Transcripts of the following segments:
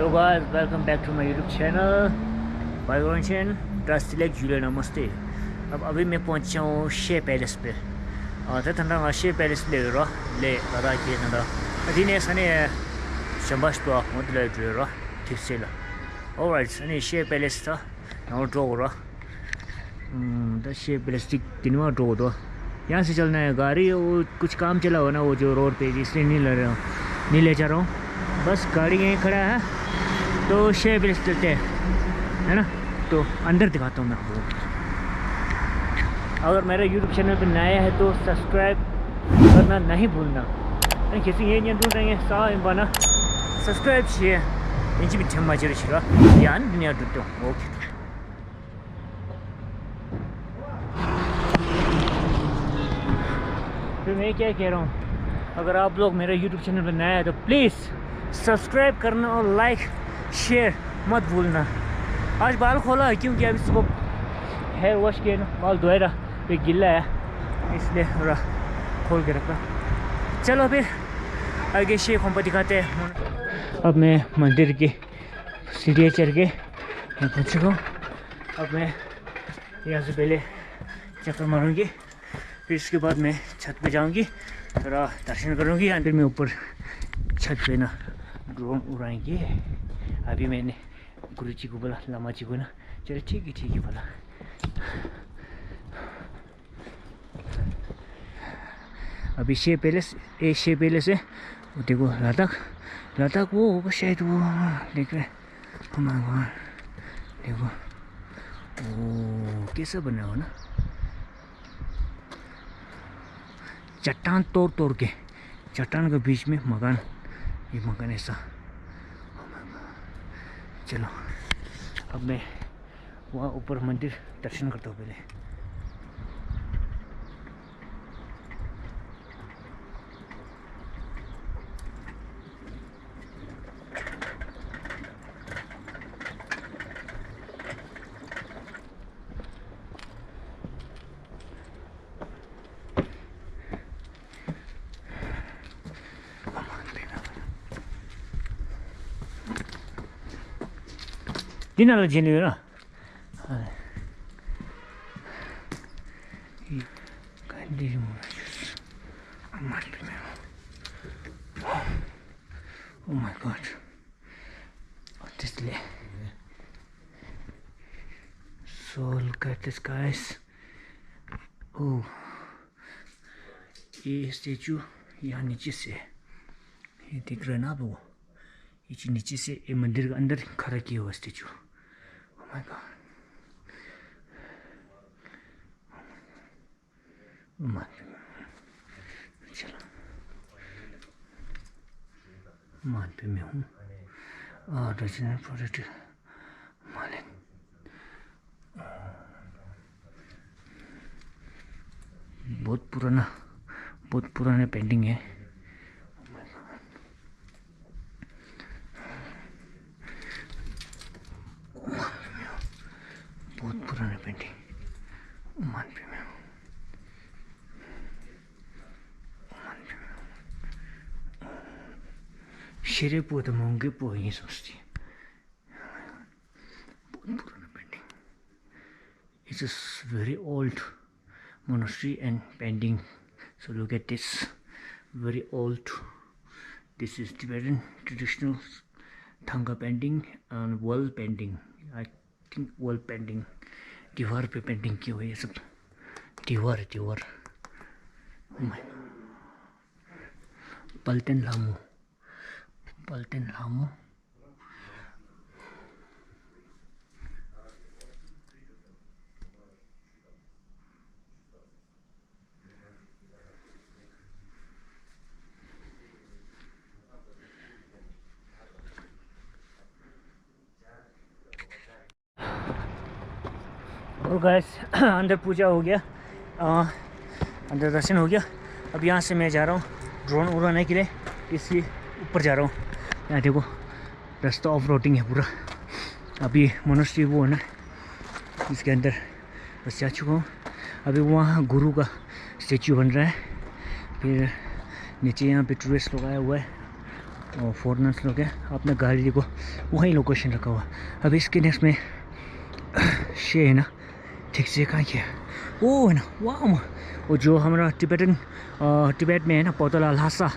Hello guys, welcome back to my YouTube channel बायोचेन ट्रस्टिलेक जुले नमस्ते। अब अभी मैं पहुंचा हूँ शे पैलेस पे। तो शे पैलेस ले लदा के अधीने सने शंबाश तो मतलब ठीक से ला। ऑलराइट, सने शे पैलेस था ना ड्रॉ हो रहा। शे पैलेस तीनवा ड्रॉ हो। यहाँ से चलना है गाड़ी, वो कुछ काम चला हो ना वो जो रोड पे, इसलिए नहीं ले जा रहा हूँ। बस गाड़ी यहीं खड़ा है तो शे पैलेस चलते हैं, है ना। तो अंदर दिखाता हूँ मैं आपको। अगर मेरे यूट्यूब चैनल पर नया है तो सब्सक्राइब करना नहीं भूलना। किसी ये नहीं ढूंढ रहे हैं सा बना सब्सक्राइब किए इंची भी छम्मा चले छिड़ा यान दुनिया ढूंढते हो। ओके, फिर मैं क्या कह रहा हूँ, अगर आप लोग मेरे यूट्यूब चैनल पर नया है तो प्लीज़ सब्सक्राइब करना और लाइक शेयर मत भूलना। आज बाल खोला है क्योंकि अभी सुबह हेयर वॉश किया ना, बाल धोए रहा, फिर गिल्ला है इसलिए थोड़ा खोल के रखा। चलो फिर आगे शेख हम दिखाते हैं। अब मैं मंदिर की सीढ़ियाँ चढ़ के मैं पहुँच चुका हूँ। अब मैं यहाँ से पहले चक्कर मारूंगी, फिर इसके बाद मैं छत पे जाऊंगी, थोड़ा दर्शन करूंगी, फिर मैं ऊपर छत पे ना ड्रोन उड़ाएंगे। अभी मैंने गुरु जी को बोला, लामा जी को ना, चलो ठीक है बोला। अभी शे पैलेस है वो, देखो लद्दाख वो होगा शायद, वो देख रहे देखो वो कैसा बना हो ना, चट्टान तोड़ के चट्टान के बीच में मकान, ये मकान ऐसा। चलो अब मैं वहाँ ऊपर मंदिर दर्शन करता हूँ पहले। दिनाला जेने ना oh my god, what is this? So look at this guys. Oh, ये स्टेचू यहाँ नीचे से, ये दिख रहा है ना आपको, ये नीचे से ये मंदिर के अंदर खड़ा किया हुआ statue. Oh my god, oh my god। चलो मान पे मैं हूँ और रचना प्रोजेक्ट मालिक। बहुत पुराना पेंटिंग है। बहुत पुराना पेंटिंग मान पे मैं हूँ। शेरे पो तो मोंगे पो ये सोचती है। बहुत पुराना painting. It's a very old monastery and painting. So look at this, very old. This is Tibetan traditional Thanga painting and wall painting. I think wall painting, दीवार पे पेंटिंग की हुई है सब। दीवार पल्टेन लामू और गाइस अंदर पूजा हो गया, अंदर दर्शन हो गया। अब यहाँ से मैं जा रहा हूँ ड्रोन उड़ाने के लिए, इसलिए ऊपर जा रहा हूँ। यहाँ देखो रास्ता ऑफ रोडिंग है पूरा। अभी मोनास्ट्री वो है ना, इसके अंदर बस जा चुका हूँ। अभी वहाँ गुरु का स्टेचू बन रहा है, फिर नीचे यहाँ पे टूरिस्ट लोग आया हुआ है, और फॉरनर्स लोग हैं, अपने गाड़ी को वहीं लोकेशन रखा हुआ। अब इसके नेक्स्ट में शे है ना, ठीक से कहाँ किया वो है ना, वाह वो जो हमारा तिब्बत में है ना पोतला लासा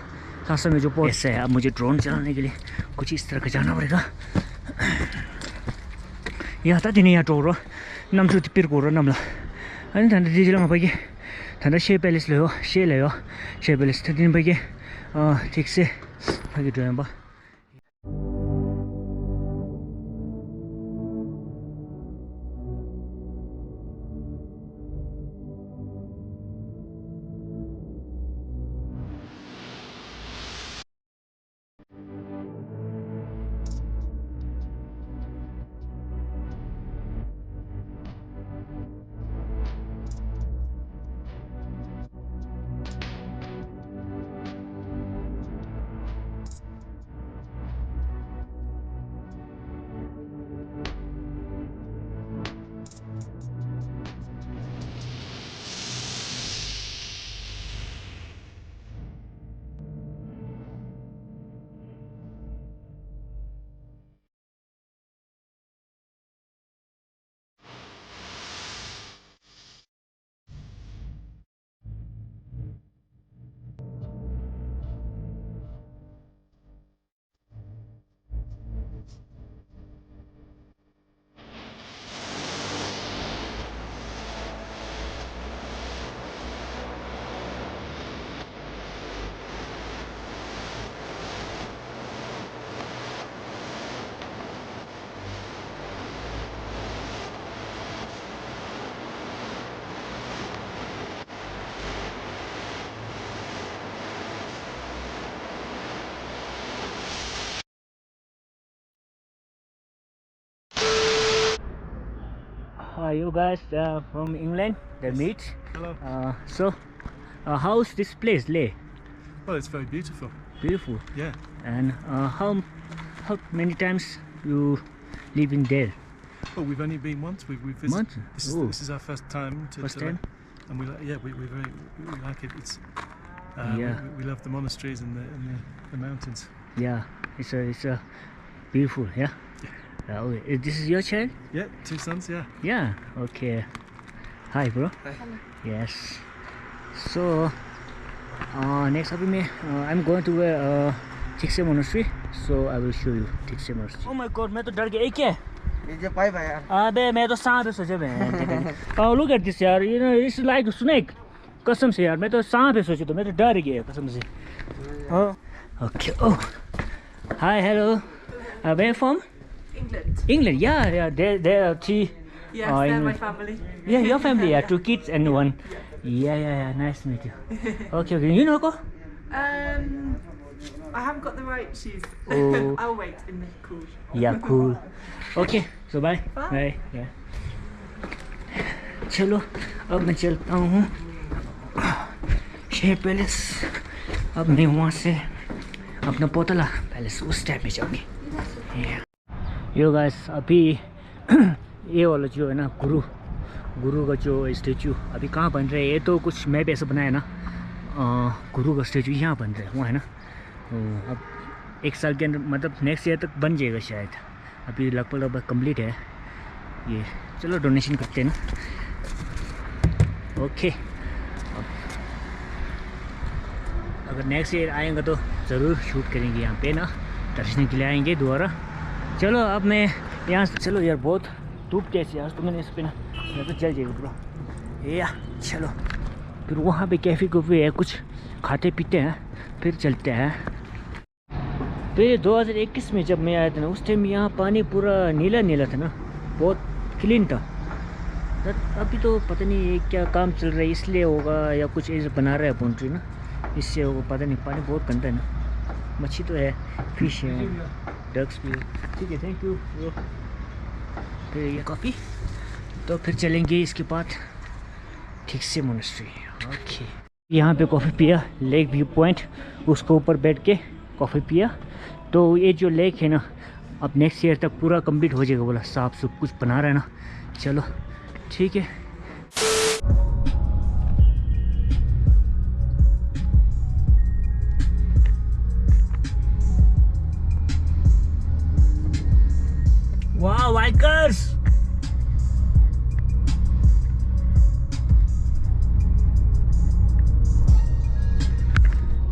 में जो ऐसा है। अब मुझे ड्रोन चलाने के लिए कुछ इस तरह का जाना पड़ेगा। यहाँ था दिन यहाँ टोरो नम जो तिप्पिर कोरो नमला अरे ठंडा डीजल में पाइए ठंडा शे पैलेस ले शे पैलेस दिन पाइए ठीक से पाइए ड्रोन बा। You guys from England, the meet. Hello. So, how's this place, Leh? Well, it's very beautiful. Beautiful. Yeah. And how many times you live in there? Well, we've only been once. We've visited. Once? This is our first time to. First time? And we like it. It's Yeah. we love the monasteries and the mountains. Yeah, it's a beautiful. Yeah. Okay. This is your child? Yeah, 2 sons. Yeah. Yeah. Okay. Hi, bro. Hi. Yes. So next अभी मैं I'm going to Tikse monastery. So I will show you Tikse monastery. Oh my God, मैं तो डर गया। ये क्या है? ये जो पाइप है यार। अबे मैं तो सांप है सोचा मैं। Oh look at this यार, you know it's like snake. कसम से यार मैं तो सांप है सोचा, तो मैं तो डर गया कसम से। Oh. Okay. Oh. Hi, hello. Where you from? England. England, yeah. There are 3. Yes, they're my family. Yeah, your family, yeah, 2 kids and 1. Yeah. Nice to meet you. Okay. You know Ko? I haven't got the right shoes. Oh. I'll wait in the cool. Yeah, cool. Okay, so bye. Bye. Yeah. चलो अब मैं चलता हूँ शे palace. अब मैं वहाँ से अपना पोतला पैलेस उस टाइप में जाऊँगी। यो गाइस, अभी ये वाला जो है ना गुरु का जो स्टेचू अभी कहाँ बन रहा है, ये तो कुछ मैप ऐसा बनाया ना, गुरु का स्टेचू यहाँ बन रहा है वहाँ है ना। अब 1 साल के अंदर मतलब नेक्स्ट ईयर तक बन जाएगा शायद। अभी लगभग कंप्लीट है ये। चलो डोनेशन करते हैं ना। ओके, अगर नेक्स्ट ईयर आएंगे तो ज़रूर शूट करेंगे यहाँ पे ना, दर्शन के लिए आएंगे दोबारा। चलो अब मैं यहाँ से, चलो यार बहुत धूप कैसी आज तो मैंने इस पे ना मैं तो चल जाएगा पूरा या। चलो फिर वहाँ पे कैफ़े कूफे है, कुछ खाते पीते हैं फिर चलते हैं। तो ये 2021 में जब मैं आया था ना, उस टाइम यहाँ पानी पूरा नीला था ना, बहुत क्लीन था। अभी तो पता नहीं ये क्या काम चल रहा है इसलिए होगा, या कुछ ऐसे बना रहा है बाउंड्री ना इससे होगा, पता नहीं। पानी बहुत गंदा है ना, मच्छी तो है, फिश है, डक्स भी। ठीक है, थैंक यू। फिर ये कॉफ़ी, तो फिर चलेंगे इसके बाद ठीक से मोनेस्ट्री। ओके, यहाँ पे कॉफ़ी पिया, लेक व्यू पॉइंट, उसके ऊपर बैठ के कॉफ़ी पिया। तो ये जो लेक है ना अब नेक्स्ट ईयर तक पूरा कंप्लीट हो जाएगा, बोला साफ सब कुछ बना रहा है ना। चलो ठीक है। Wow, bikers!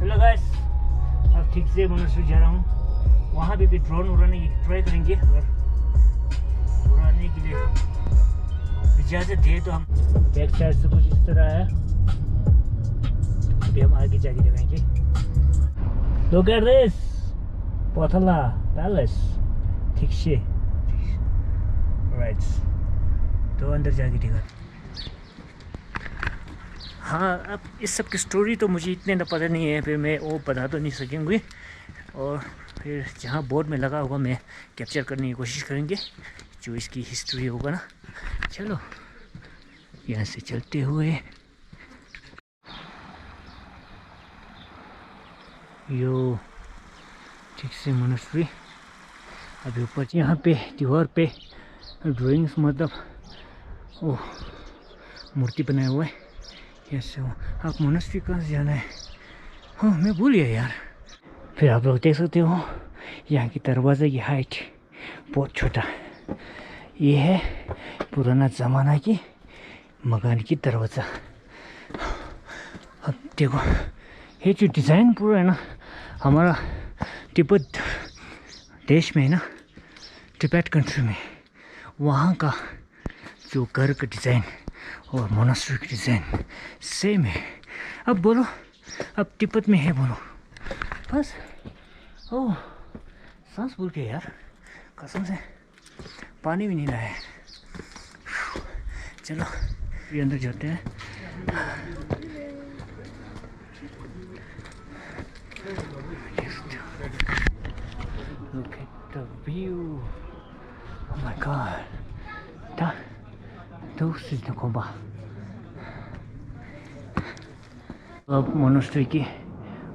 हेलो गाइस, अब ठीक से मोनास्ट्री जा रहा हूँ। वहाँ भी ड्रोन उड़ाने की ट्राई करेंगे, अगर उड़ाने के लिए इजाज़त दे तो हम। बैक साइड से कुछ इस तरह है, अभी हम आगे जाके दिखाएंगे। Look at this, Potala palace. ठीक से राइट, तो अंदर जाके दिखा। हाँ, अब इस सब की स्टोरी तो मुझे इतने ना पता नहीं है, फिर मैं वो बता तो नहीं सकेंगे। और फिर जहाँ बोर्ड में लगा होगा मैं कैप्चर करने की कोशिश करेंगे, जो इसकी हिस्ट्री होगा ना। चलो यहाँ से चलते हुए यो ठीक से मोनास्ट्री। अभी ऊपर यहाँ पे दीवार पे ड्राइंग्स, मतलब वो मूर्ति बनाया हुआ है। यस, आप मोनास्ट्री कहाँ से जाना है? हाँ, मैं भूल गया यार। फिर आप लोग देख सकते हो यहाँ की दरवाज़ा की हाइट बहुत छोटा। ये है पुराना ज़माना की मकान की दरवाज़ा। अब देखो ये जो डिज़ाइन पूरा है ना, हमारा तिब्बत देश में है ना, तिब्बत कंट्री में, वहाँ का जो घर का डिज़ाइन और मोनास्ट्री का डिज़ाइन सेम है। अब बोलो, अब तिब्बत में है बोलो बस। ओह, सांस भूल गया यार, कसम से पानी भी नहीं लाया। चलो ये अंदर जाते हैं। Look at the view. Oh my god. Those is the Koba. अब मोनास्ट्री के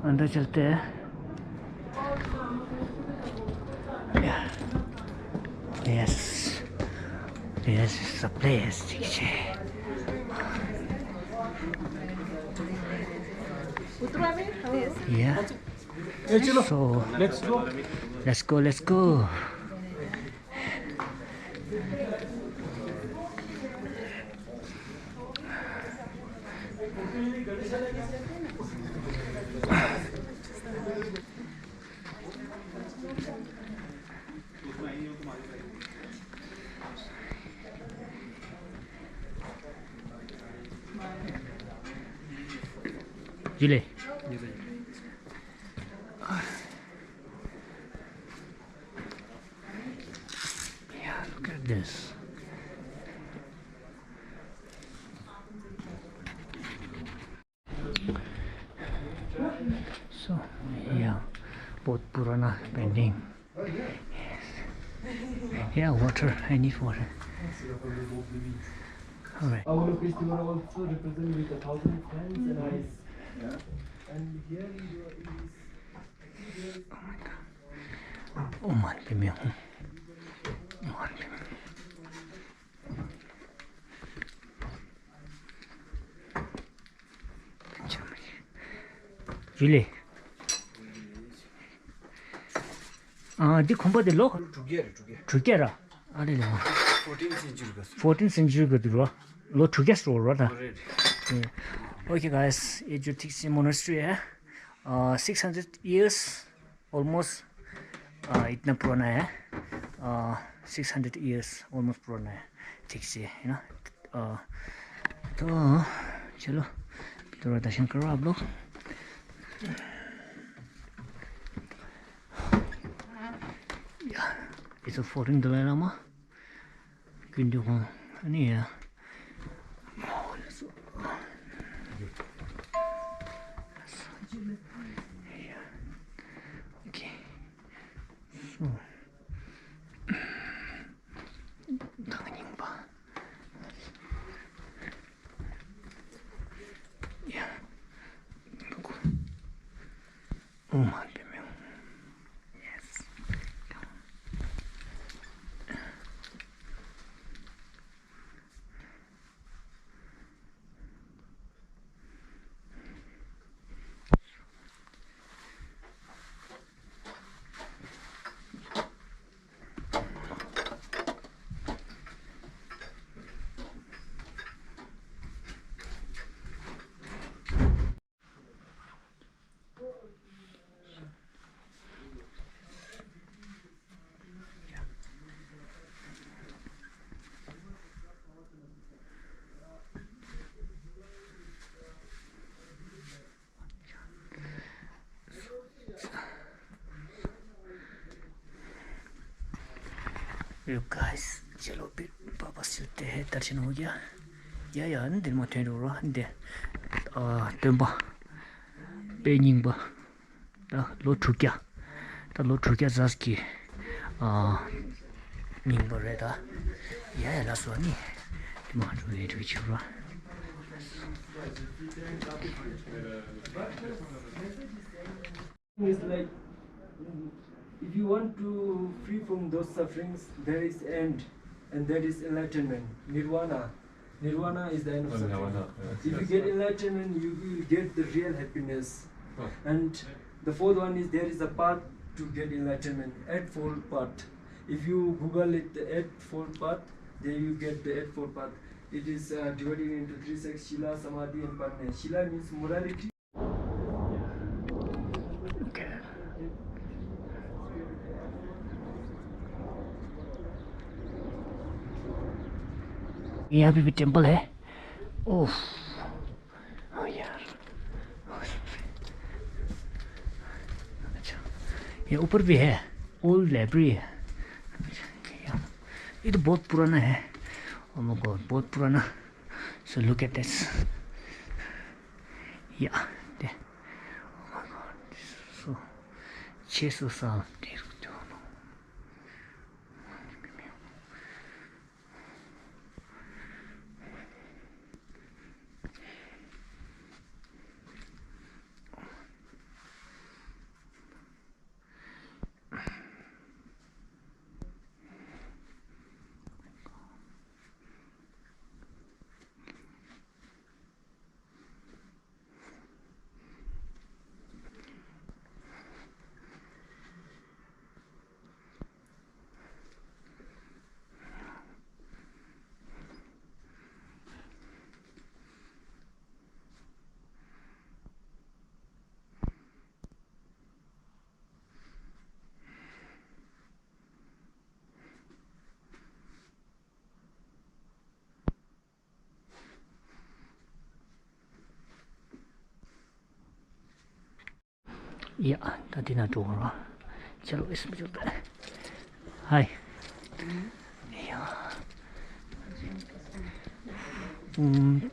अंदर चलते हैं। Yes, this is the place. Yeah. So let's go. Julie. Yeah, look at this. So, yeah, बहुत पुराना painting. Yes. Yeah, water. I need water. All right. Our festival also represented with 1,000 fans and eyes. Yeah. And here is. Oh my god. Oh man पे मैं हूँ. मान पे मैं. Julie. 디 컴바데 로? 두 개라. 아래 로. 14th century का 들어. लो two guest roll रहा. Okay guys, ये जो ठीक से monastery है, 600 years almost, इतना पुराना है, 600 years almost पुराना है, ठीक से है ना. तो चलो थोड़ा दर्शन करो आप लोग. It's a 14th Dalai Lama. Kinduhong. Ano yan? Okay. So. Tanganing ba? Yeah. Oh my God. Guys चलो फिर वापस चलते हैं दर्शन हो गया या दिन में टेंट हो दे temba pening ba da lo trukya zaski ning ba re da ya la so ni ma ru ye ru chi ru Is like if you want to free from those sufferings, there is end, and that is enlightenment, nirvana. Nirvana is the end of suffering. If you get enlightenment, you will get the real happiness. And the fourth one is there is a path to get enlightenment, eightfold path. If you Google it, the eightfold path, there you get the eightfold path. It is divided into three sects: Shila, Samadhi, and Panya. Shila means morality. यहाँ पे भी temple है ओह यार अच्छा ये ऊपर भी है ओल्ड लाइब्रेरी है ये तो बहुत पुराना है ओह माय गॉड बहुत पुराना सो लुक एट दिस या ओह माय गॉड सो 600 साल या दादी ना तो रहा चलो इसमें चलते हैं हाय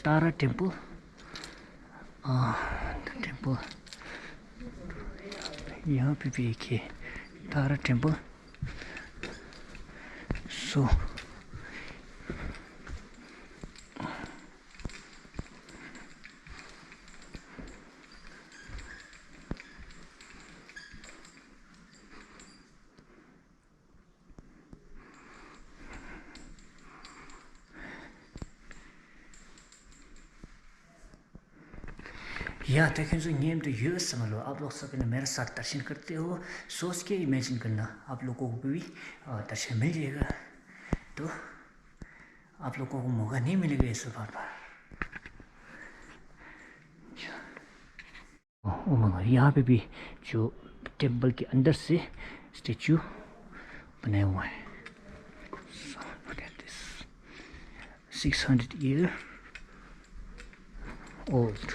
तारा टेम्पल टेम्पल यहाँ पे भी एक है तारा टेम्पल सो या देखें जो नेम तो यूज समझ लो आप लोग सब ने मेरे साथ दर्शन करते हो सोच के इमेजिन करना आप लोगों को भी दर्शन मिल जाएगा तो आप लोगों को मौका नहीं मिलेगा इस बार ओ मगर यहाँ पे भी जो टेम्पल के अंदर से स्टेचू बनाया हुआ है 600 year old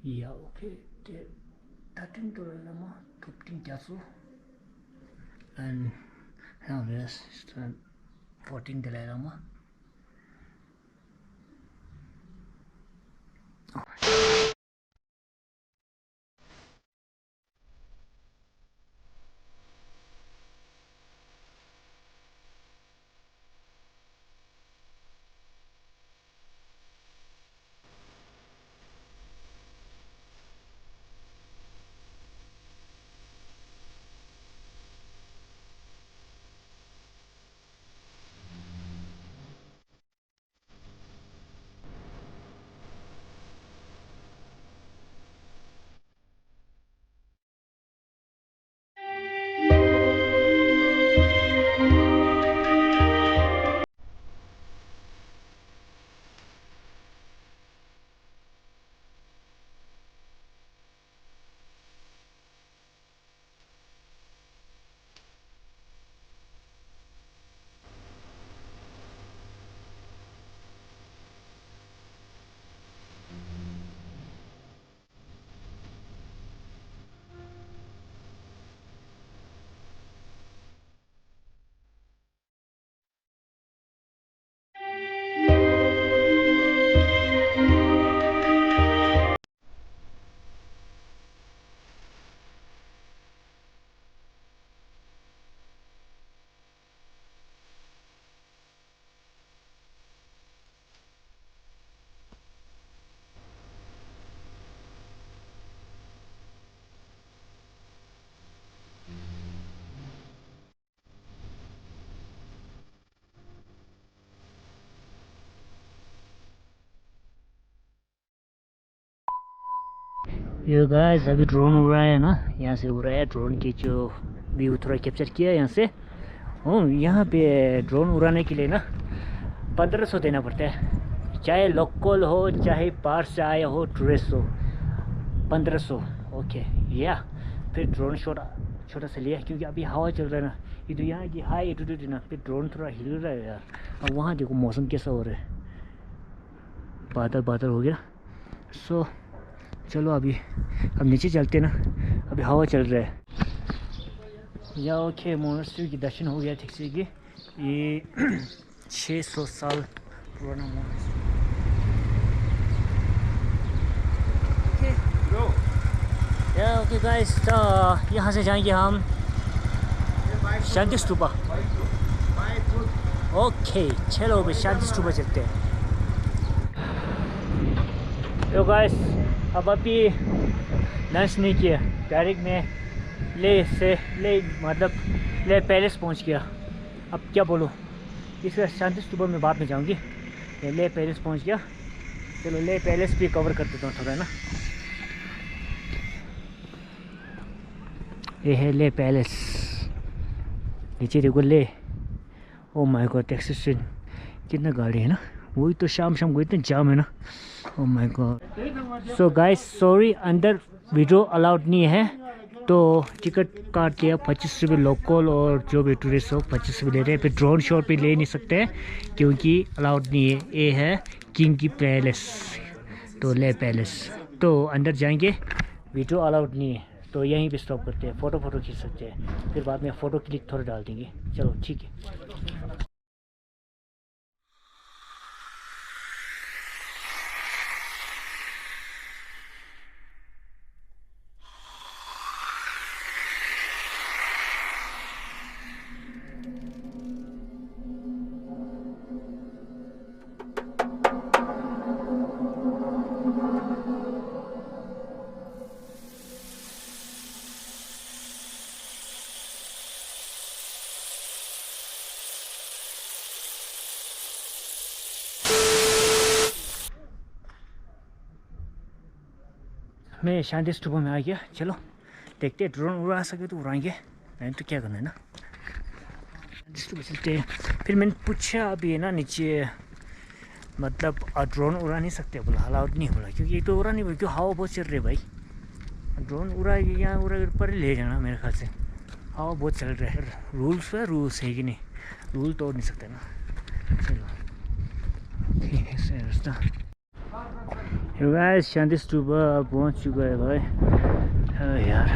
Yeah, okay. The 13 to lama 15 jasu and now this is 14 de lama. ये गाइस अभी ड्रोन उड़ रहा है ना, यहाँ से उड़ रहा है ड्रोन की जो व्यू थोड़ा कैप्चर किया यहाँ से। यहाँ पे ड्रोन उड़ाने के लिए ना 1500 देना पड़ता है, चाहे लोकल हो चाहे बाहर से आया हो टूरिस्ट हो, 1500। ओके या फिर ड्रोन छोटा सा लिया क्योंकि अभी हवा चल रहा है ना, ये तो यहाँ की हाई एल्टीट्यूड है ना, फिर ड्रोन थोड़ा हिल रहा है यार। अब वहाँ देखो मौसम कैसा हो रहा है, बादल हो गया। सो चलो अब नीचे चलते ना, अभी हवा चल रहा है। या ओके मोनेस्ट्री की दर्शन हो गया ठीक से कि ये 600 साल पुराना मोनेस्ट्री। या ओके गाइस, तो यहाँ से जाएंगे हम शांति स्तूपा। ओके चलो अभी शांति स्तूपा चलते हैं। तो गाइस अब अभी लंच नहीं किया, डायरेक्ट में ले पैलेस पहुंच गया। अब क्या बोलूँ, इसका शांति स्तूपा में बाद में जाऊंगी। ले पैलेस पहुंच गया, चलो ले पैलेस भी कवर कर देता हूँ थोड़ा ना। ये है ले पैलेस, नीचे देखो ले। Oh my God taxi stand, कितना गाड़ी है ना, वही तो शाम को इतना जाम है ना। Oh my God. So guys sorry, अंदर वीडियो अलाउड नहीं है, तो टिकट काट लिया 25 रुपये लोकल, और जो भी टूरिस्ट हो 25 रुपये ले रहे हैं। फिर ड्रोन शॉट भी ले नहीं सकते हैं क्योंकि अलाउड नहीं है। ये है किंग की पैलेस, तो ले पैलेस, तो अंदर जाएंगे, वीडियो अलाउड नहीं है, तो यहीं पे स्टॉप करते हैं। फ़ोटो खींच सकते हैं, फिर बाद में फ़ोटो क्लिक थोड़ा डाल देंगे। चलो ठीक है। मैं शांति स्तूपा में आ गया। चलो देखते हैं, ड्रोन उड़ा सके तो उड़ाएंगे, नहीं तो क्या करना है ना। शांति स्तूपा चलते हैं। फिर मैंने पूछा अभी है ना नीचे, मतलब ड्रोन उड़ा नहीं सकते बोला, अलाउड नहीं बोला, क्योंकि एक तो उड़ा नहीं बोला, क्योंकि हवा बहुत चल रही है भाई। ड्रोन उड़ाएगी यहाँ उड़ा पर ले जाना मेरे ख्याल से, हवा बहुत चल रहा है। रूल्स है कि नहीं, रूल तोड़ नहीं सकते ना। चलो ठीक है सही रास्ता। गाइस शांति स्तूपा पहुंच चुका है भाई। यार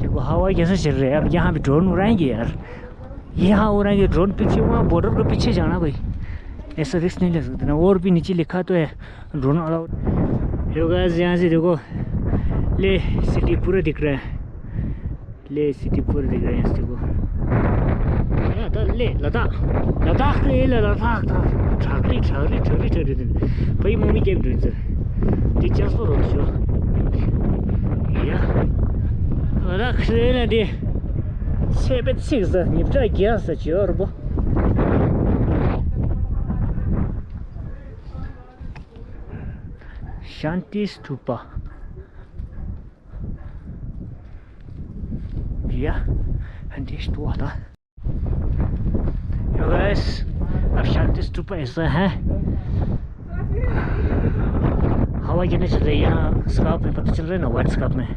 देखो हवा कैसे चल रही है। अब यहाँ भी ड्रोन उड़ाएंगे यार, यहाँ उड़ाएंगे ड्रोन, पीछे वहाँ बॉर्डर के पीछे जाना भाई, ऐसा रिस्क नहीं ले सकते ना। और भी नीचे लिखा तो है ड्रोन अलाउड। गाइस यहाँ से देखो ले सिटी पूरा दिख रहा है, ले सिटी पूरा दिख रहा है यहाँ से देखो। ले लद्दाख था ठगली भाई मम्मी के det känns för också ja det sebet sigza не втягивайся чёрбо. शांति स्तूपा या शांति स्तूपा। गाइस अब शांति स्तूपा ऐसा है, हवा गिरने चल रही है यहाँ स्कार्प में, पता चल रहा है ना वाइट स्कार्प में,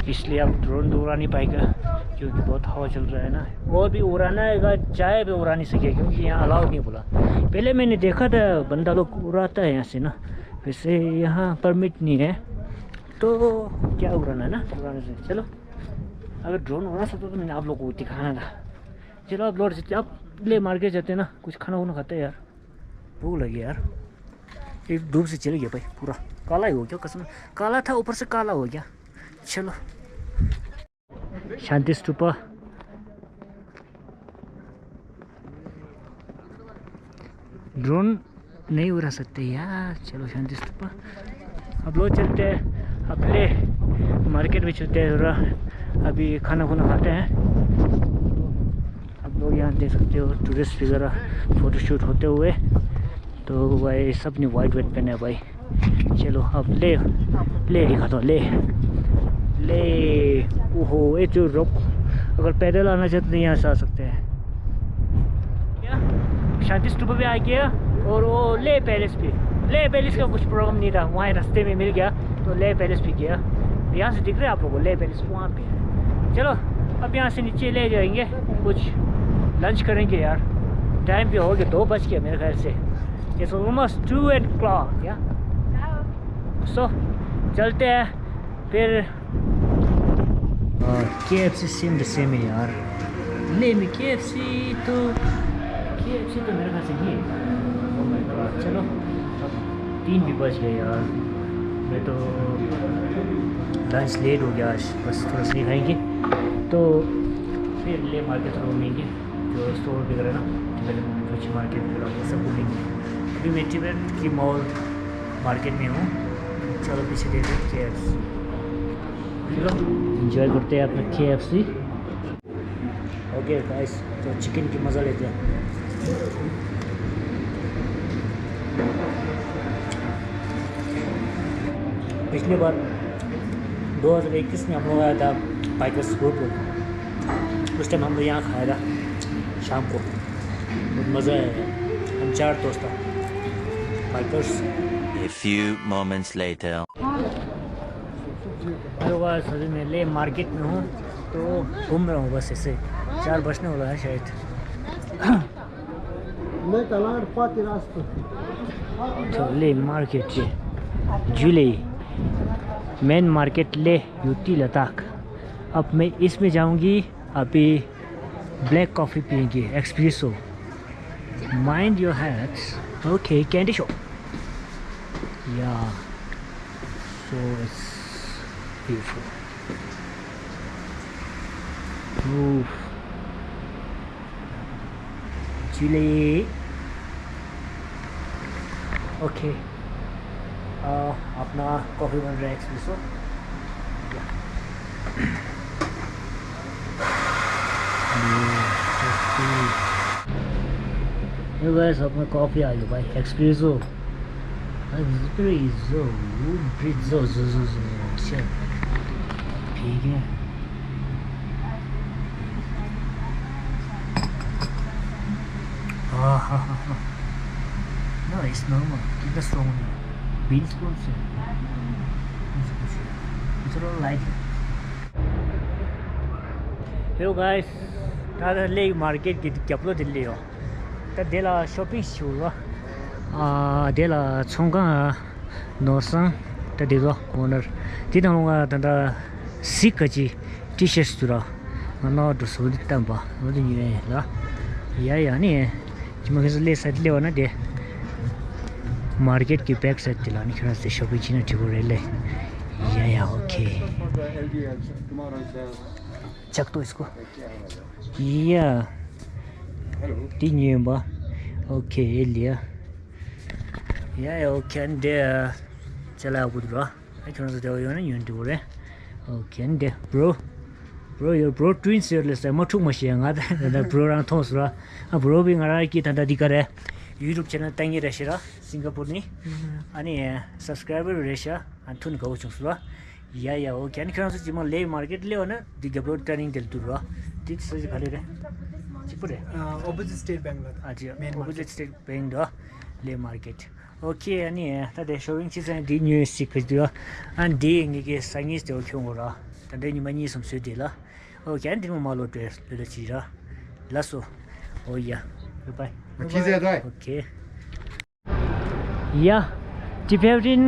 इसलिए अब ड्रोन उड़ा नहीं पाएगा क्योंकि बहुत हवा चल रहा है ना। और भी उड़ाना है चाहे भी उड़ा नहीं सके क्योंकि यहाँ अलाउड नहीं बोला। पहले मैंने देखा था बंदा लोग उड़ाता है यहाँ से ना, वैसे यहाँ परमिट नहीं है, तो क्या उड़ाना है ना उड़ाने से। चलो अगर ड्रोन उड़ा सकता तो मैंने आप लोगों को दिखाना था। चलो आप लौट सकते, आप ले मार्केट जाते ना, कुछ खाना वाना खाते हैं यार, भूख लगी यार। एक धूप से चल गया भाई, पूरा काला ही हो गया, कसम काला था ऊपर से काला हो गया। चलो शांति स्तूपा ड्रोन नहीं उड़ा सकते यार। चलो शांति स्तूपा अब लोग चलते हैं, अपने मार्केट में चलते हैं थोड़ा, अभी खाना खुना खाते हैं। अब लोग यहाँ देख सकते हो टूरिस्ट वगैरह फ़ोटोशूट होते हुए, तो भाई सब ने वाइट वाइट पहना है भाई। चलो अब ले ले दिखाता हूँ, ले ले। ओहो ये जो रोक, अगर पैदल आना चाहते तो यहाँ से आ सकते हैं। क्या शांति स्तूप पे आ गया और वो ले पैलेस पे। ले पैलेस का कुछ प्रॉब्लम नहीं था, वहाँ रास्ते में मिल गया तो ले पैलेस पे गया। यहाँ से दिख रहा है आप लोगों को ले पैलेस वहाँ पे है। चलो अब यहाँ से नीचे ले जाएंगे, कुछ लंच करेंगे यार। टाइम भी हो गया, 2 बज गया मेरे ख्याल से। इट्स ऑलमोस्ट 2 o'clock या सो चलते हैं फिर। KFC सेम है यार। ले में KFC तो मेरे ख्याल से नहीं है। Oh my God, चलो अब 3 भी बज गए यार। मैं तो लंच लेट हो गया आज, बस थोड़ा सा खाएंगे तो फिर ले मार्केट थोड़ा घूमेंगे, जो स्टोर वगैरह ना कुछ मार्केट वगैरह सब घूमेंगे। अभी मैं टिबेट की मॉल मार्केट में हूँ। चलो पीछे देखते हैं KFC। चलो इंजॉय करते हैं अपना KFC। ओके गाइस, तो चिकन की मज़ा लेते हैं। पिछली बार 2021 में हम लोग आया था बाइकर्स ग्रुप को, उस टाइम हम लोग यहाँ खाया था शाम को, बहुत मज़ा आया। हम 4 दोस्त था bikers. A few moments later. Hello guys, अभी मैं ले मार्केट में हूँ तो घूम रहा हूँ बस ऐसे। 4 बजने वाला है शायद। तो ले मार्केट से जुले main market Leh UT Ladakh. अब मैं इसमें जाऊंगी, अभी ब्लैक कॉफ़ी पियेंगे espresso. Mind your heads. Okay candy shop या सो इट्स ब्यूटीफुल। जुले ओके अपना कॉफ़ी बन रहा है एक्सप्रेसो। ये गाइस अपना कॉफ़ी आ गया भाई एक्सप्रेसो। एक्सप्रेसो ब्रिजो चल ठीक है। हाँ नाइस नॉर्मल कितना स्ट्रॉन्ग है। बीन्स कौन से चलो लाइट। हेलो गाइस, ताले मार्केट की क्या दिल्ली हो तादेला शॉपिंग शुरू देला 총강 노상 तादेगा ओनर तीन लोगा तादा सिकजी टी-शर्ट तुरा ना तो सोदी तंबा वो तो ये ला या नहीं cuma ले साइड ले वाना दे मार्केट की बैक साइड दिलानी खरा से शॉपिंग चिना ठिबोरेले या ओके चक तो इसको या तीन बा ओके लिया या ओके अंदे चला बुद्रा आई खरा से जाओ ना यूं ठिबोरे okay अंदे bro your bro twins here list mo thuk ma shia nga da bro rang thos ra bro bi ngara ki tanda dikare YouTube channel tangi reshira Singapore ni ani subscriber resha anthun go chusra ya o kyan kran su jima le market le ona digabro turning del turra tik se khale re chipure opposite state bank la aji opposite state bank da le market okay ani ta de showing chi san di new secret da an di ngi ke sangis de kyong ra ta de ni mani som se de la okay an di mo malo de le chi ra laso oh yeah goodbye okay yeah Tibetan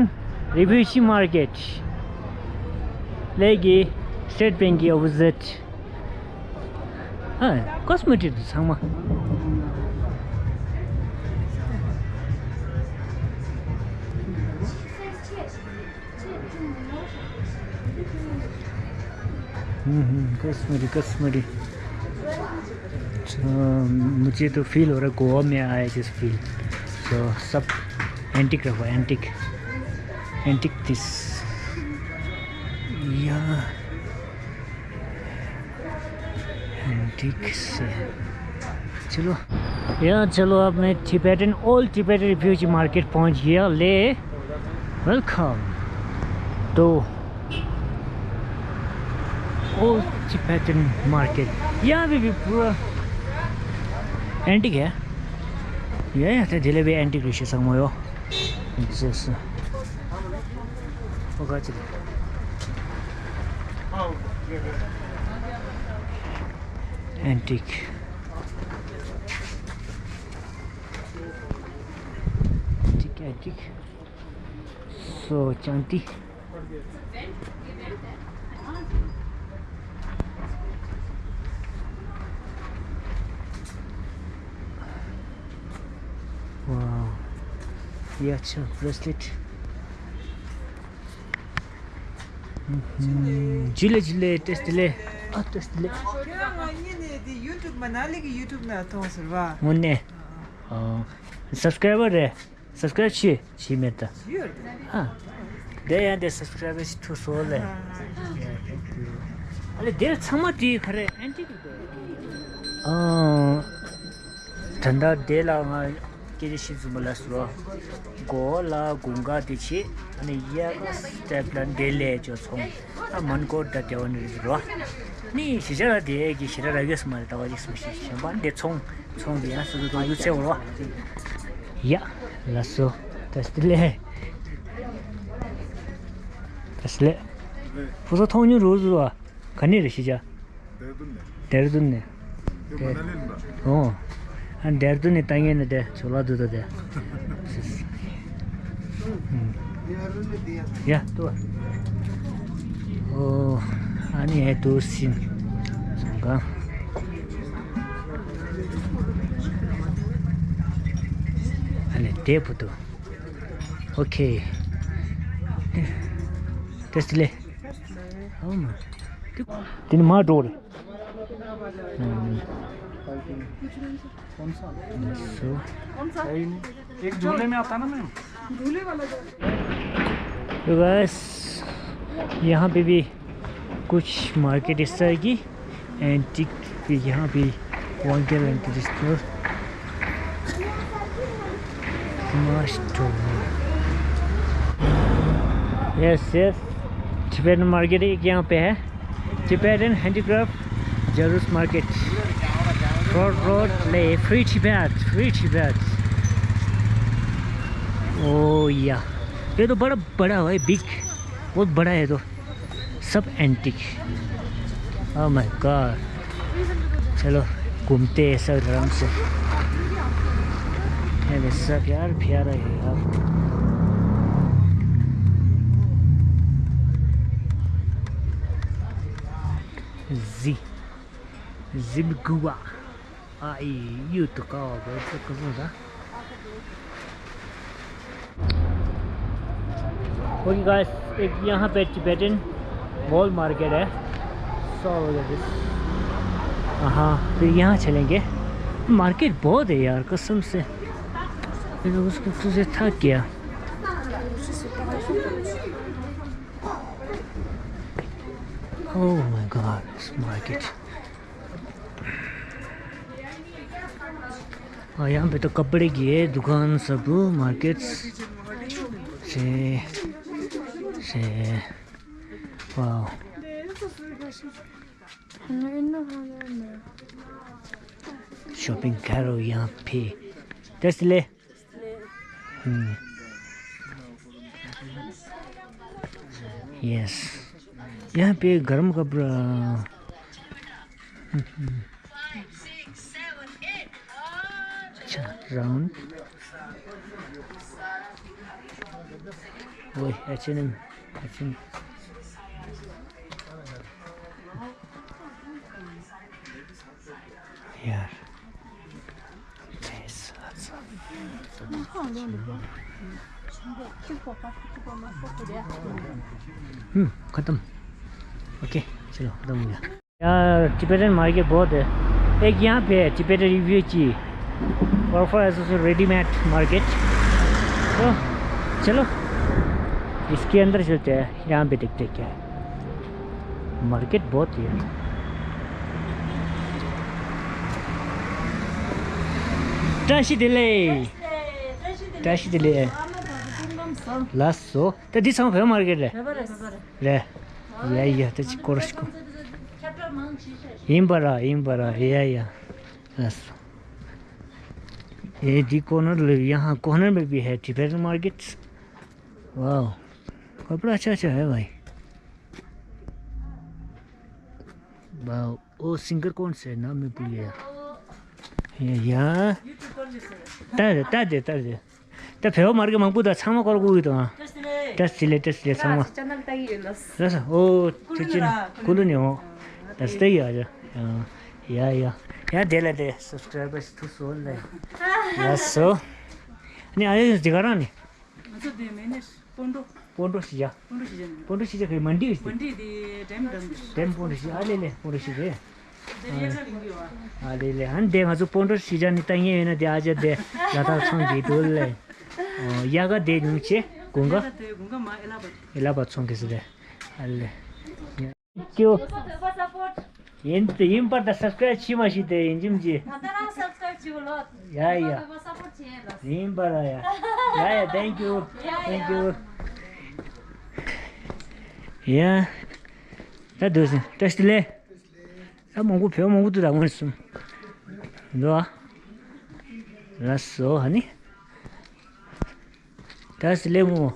refugee market legi state bank opposite cosmetic sama cosmetic मुझे तो feel हो रहा है गोवा में आया जिस feel तो सब एंटिक रखा है एंटिक दिस या एंटिक से चलो यहाँ चलो अब मैं Tibetan old Tibetan refugee market पहुँच गया ले वेलकम तो ओल्ड टिबेटन मार्केट यहाँ पे भी पूरा एंटिक है ये यहाँ धेरै भी एंटिक रहेछ यो एंटिक एंटिक सो चांदी वाह ये अच्छा ब्रेसलेट जिले जिले टेस्टले टेस्टले YouTube manali ki YouTube na to serva. मुन्ने सब्सक्राइबर है सब्सक्राइब छी मेरा हाँ दे यहाँ दे सब्सक्राइबर टू सोल है अरे देर समय दी खरे एंटी ठंडा दे ला के जैसे जुमला सुरा गोला गुंगा दिखी अने ये स्टेप लाइन दे ले जो सोम मन को डटे वन रिजवा नहीं शिजरा दे कि शिजरा लगे स्मार्ट तो वाली स्मिश शंबान दे चोंग दिया सुधु तो यूज़ हुआ या लासो तस्ले पुसो थोन्यू रोज हुआ खनी रशिजा देरदुन ने ओ 한 데르드네 땅에는데 졸라도도 돼. 야, 또. 아니 해도신. 잠깐. 아니 데부도. 오케이. 테스트래. 어머. तीन मार डोर एक झूले में आता ना मैम तो बस यहाँ पे भी कुछ मार्केट इस तरह की एंटिक भी यहाँ भी वॉन्टर antique store yes yes Tibetan market एक यहाँ पे है टिबेटन हैंडीक्राफ्ट जरूस market road Leh free Tibet ओ या ये तो बड़ा है बिग बहुत बड़ा है तो सब एंटिक ओह माय गॉड चलो घूमते हैं सब आराम से ये सब यार प्यारा है यार Zibgua ai YouTube có với cái gì đó okay guys एक यहाँ पे टिबेटन वॉल मार्केट है हाँ फिर यहाँ चलेंगे मार्केट बहुत है यार कसम से फिर उसको तुझे थक गया oh my God this market और यहाँ पे तो कपड़े की है दुकान सब मार्केट से वाह शॉपिंग करो यहाँ पे टेस्ट ले यस यहाँ पे गर्म कपड़ा अच्छा राउंड वही H&M यार खत्म ओके चलो खत्म हो गया यार टिबेटन मार्केट बहुत है एक यहाँ पे है टिबेटन रिव्यू की और फॉर रेडीमेड मार्केट तो चलो इसके अंदर चलते हैं यहाँ पे देखते क्या है मार्केट बहुत ही है Tashi delay. Tashi delay. Last so. That is some market. Le. Yeah, that's Korsko. Imbara. Yeah. Last. ये दी कॉर्नर यहाँ कॉर्नर में भी है टिबेटन मार्केट्स वाह कपड़ा अच्छा है भाई वाह वो सिंगर कौन से नाम में भूल गया ये यहाँ ताजे तो फेव मार के मंगू दा छामा कर गुई तो टेस्ट ले छामा रस ओ चिचिन कुलु ने हो टेस्ट ही आ जा या डेले दे सब्सक्राइबर्स टू सोल ले यासो नि आयो दिगारा नि पोंडो सिया के मंडी डेम पोंडो सिया आले हन दे हजु पोंडो सिया नि त यही हैन दे आज दे लाता छङ जी दोले यागा दे नुचे गुंगा एलाबा छङ के दे आले क्यों इन पर द सब्सक्राइब छिमा छिते इंजिम जी या इन पर या थैंक यू या ता दोस टेस्ट ले अब मंगू फेव मंगू तो दामन सुम दो रसो हनी टेस्ट ले मो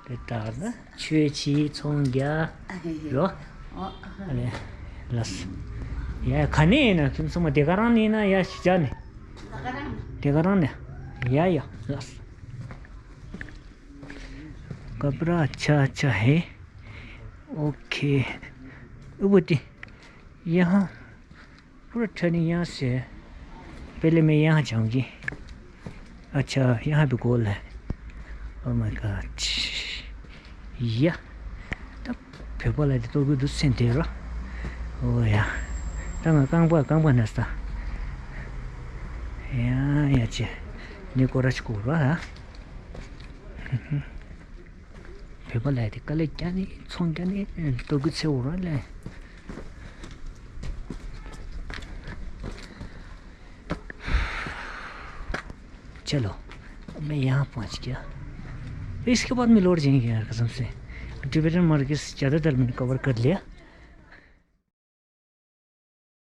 됐다. 최치 총갸 요. 아니. 라스. 야, 가네나 김소마 대가라니나 야 시자네. 대가라네. याया कपड़ा अच्छा है ओके उबती यहाँ पूरा ठनी यहाँ से पहले मैं यहाँ जाऊँगी अच्छा यहाँ भी गोल है ओह माय गॉड या तब फिर बोला तो भी दूसरे देर ओह या तंग कांग नस्ता या चे निकोरच को रहा फिर बोला है कल क्या नहीं सोंग क्या नहीं तो कुछ से हो रहा है चलो मैं यहाँ पहुँच गया इसके बाद मैं लौट जाएंगे यार कसम से टिबेटन मार्केट ज़्यादातर मैंने कवर कर लिया।